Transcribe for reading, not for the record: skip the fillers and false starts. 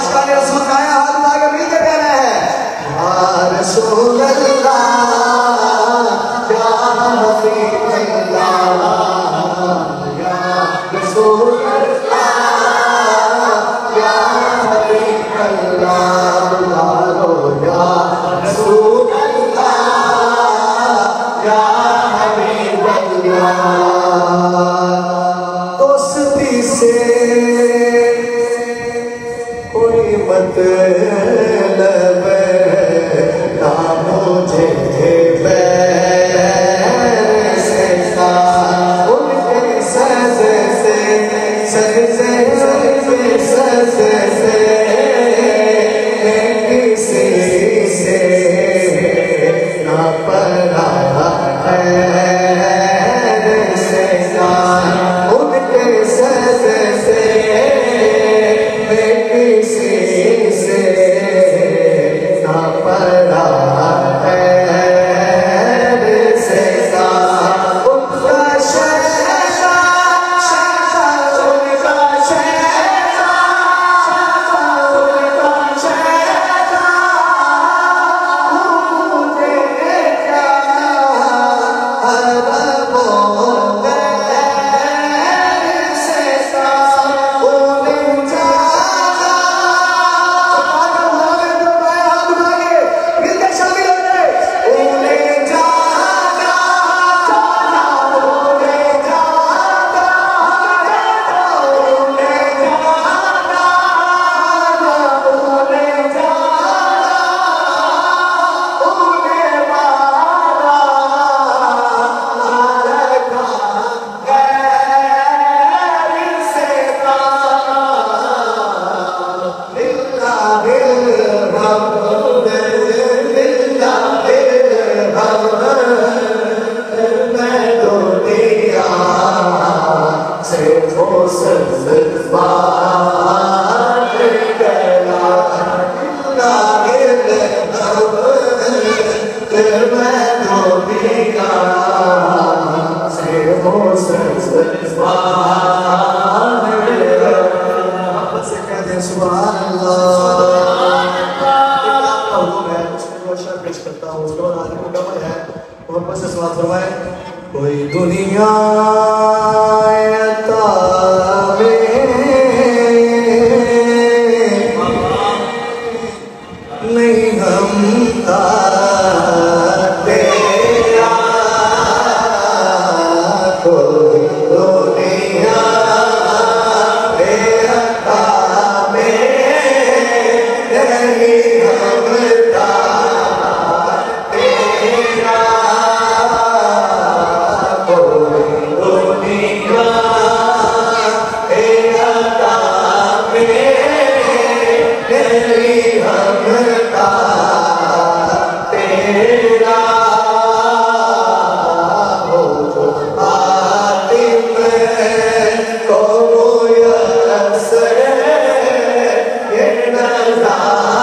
आशिकान रसूल का है, हाथ उठा के मिलकर कहना है या रसूल अल्लाह या हबीब अल्लाह या रसूल अल्लाह या हबीब अल्लाह या रसूल अल्लाह या हबीब अल्लाह। दोस्ती से कोई मतलब ना मुझे बैर से था, उनके सज़े से सज़े सज़े से किसी से ना पड़ा है से ना, उनके सज़े से किसी से ना पड़ा है से ना। उनका शहज़ा उनका शहज़ा उनका शहज़ा मुझे क्या अरबों से सा उन्हें जाना हाथ उठा के मिलकर शामिल हो गए। उन्हें जाना जाना उन्हें जाना उन्हें जाना उन्हें जाना उन्हें मारा रखा गैर से कोई दुनिया नहीं हम तेरा कोई दुनिया नहीं हम तेरा ये नज़ारा